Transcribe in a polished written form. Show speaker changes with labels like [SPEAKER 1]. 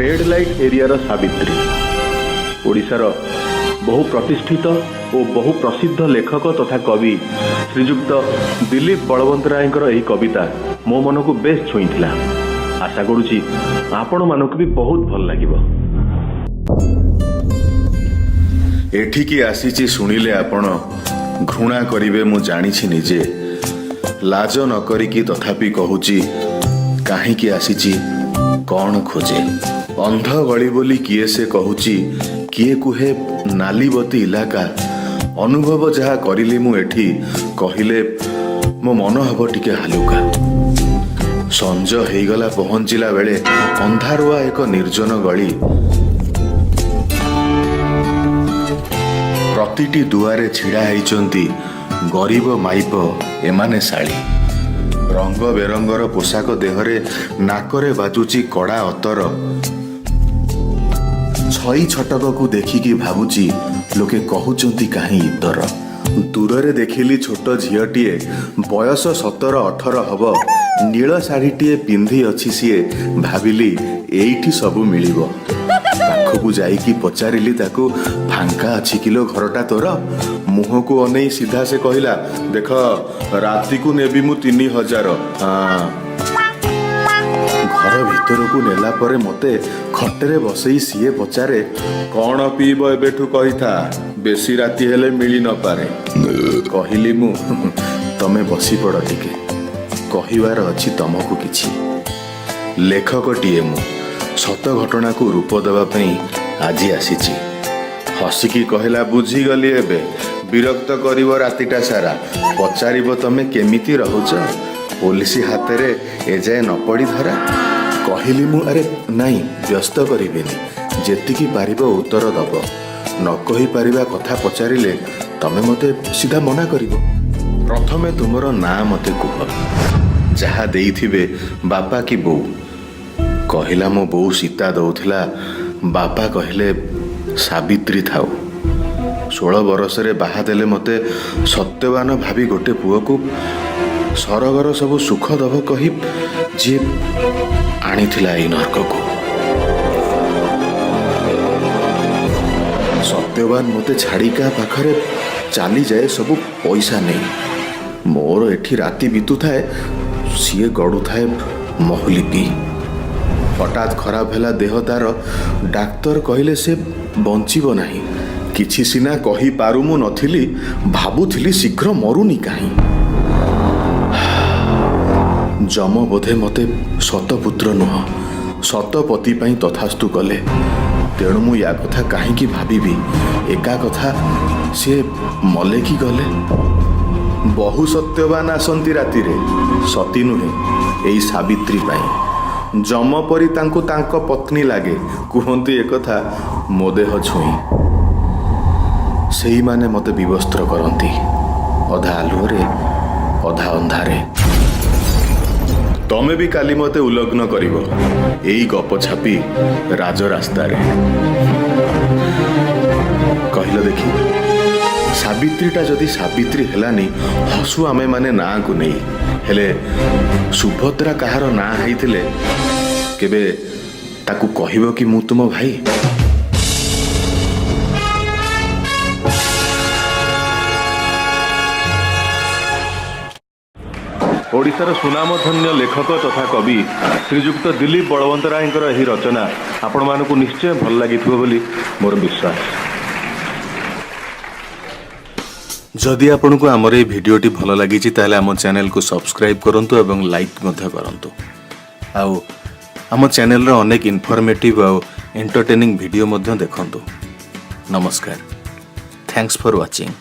[SPEAKER 1] Red light एरियार Savitri ओडिशार बहु प्रतिष्ठित और बहु प्रसिद्ध लेखक तथा कवि श्रीजुक्त दिलीप बलवंत रायଙ୍କର ଏହି कविता मो मन को बेस छुईला। आशा करुच्ची आपण मानक भी बहुत भल लगिब।
[SPEAKER 2] एठिकी आसीची शुणिले आपण घृणा करिवे मु जानिछि निजे। लाज न करिकी तथापि कहूची काहींकी आसीची कौन खोजे। अंध गली बोली किए से कहूची किए कुहे नालीबती इलाका। अनुभव जहा करिली मु एठी कहिले मो मन हब टिके हालुका। संज हेगला पहुंचिला बेले अंधारुआ एक निर्जन गली। प्रतिटी दुआरे छिड़ा होइचंती गरीब माइप एमाने शाली। रंग बेरंगर पोशाक देहरे नाकरे बाजुची कड़ा अतर। छई छटक को देखिकी भाबुची लोके कहउचंती काहे इतर। दूर देखिली छोट झीटीए बयस 17-18 हब। नील शाढ़ीटीए पिंधि अच्छी सीए भाविली एइठी सबु मिलिबो। पाखकू जाइकी पचारिली ताकू फांका अच्छी किलो घरटा तोर। मुह को अनै सीधा से कहला देख राति को नेबी मु 3000। घर भीतर को नेला परे मते खटरे बसई सीए पचारे कौन पीब एबेठू कहिथा बेसी राति हेले मिली न पारे। कहिली मु तमे बसी पड़ टिके कहिवार अछि तमको किछि। लेखकटीए मु सत घटना को रूप देवा पई आजी आसीची। हसिकी कहला बुझीगली एबे विरक्त करिव रातिटा सारा। पचारिब तमे केमिति रहुच पुलिस हाथे एजाए न पड़ी धरा। कहली मु अरे नाई व्यस्त करिबेनी जेतिकी पारिब उत्तर दब। न कहि पारिबा कथा पचारिले तमे मते सीधा मना करिब। प्रथमे तुमर ना मते कुह जहा देइथिबे बापा की बो। कहला मो बो सीता दउथिला बापा कहले सावित्री थाउ। 16 बरसरे बाहा देले मते सत्यवान भाभी गोटे पुओ को सरगर सब सुख दब कही जे आनीथिला एई नरक को। सत्यवान मते छाड़िका पाखरे चाली जाए सब पैसा नहीं। मोर एठी राति बीतु थाए सीए गड़ु थाए महुली पी। हठात खराब हैला देह तार। डाक्तर कहले से बंचिबो नाही। किछि सिना कहि पारु मु नथिली भाबुथिली शीघ्र मरुनी काहीं। जम बोधे मते सतपुत्र नुह सतपति पाई तथास्तु कले। तेणु मु या कथा काहींकी भाबिबी। एका कथा से मले की गले। बहु सत्यवान आसंती रातिरे सती नुहे एई सावित्री पाई। जम परी तांको तांको पत्नी लागे कुहंती एकथा मो देह छुई। सेही माने मते विवस्त्र करंती अधा आलुरे अधा अंधारे। तमे भी काली मते उलग्न करिवो एई गप छापी राज रास्तारे। कहिलो देखी सावित्रीटा जदि सावित्री हेलानी हसु आमे माने ना को नहीं हेले सुभद्रा कहार ना हैथिले केबे ताकू कहिबो कि मु तुम भाई।
[SPEAKER 1] ओडिशार सुनामधन्य लेखक तथा कवि श्रीजुक्त दिलीप बलवंत रायଙ୍କର ଏହି रचना आपण मानकु निश्चय भल लागिथिबो बोली मोर विश्वास।
[SPEAKER 2] जदि आपनको आमर ये भिडियोटी भल लगी ताले आम चैनल को सब्सक्राइब करंतु एवं लाइक मध्य करंतु। आउ आम चैनल रे अनेक इन्फॉर्मेटिव आउ एंटरटेनिंग वीडियो मध्य देखंतु। नमस्कार। Thanks for watching.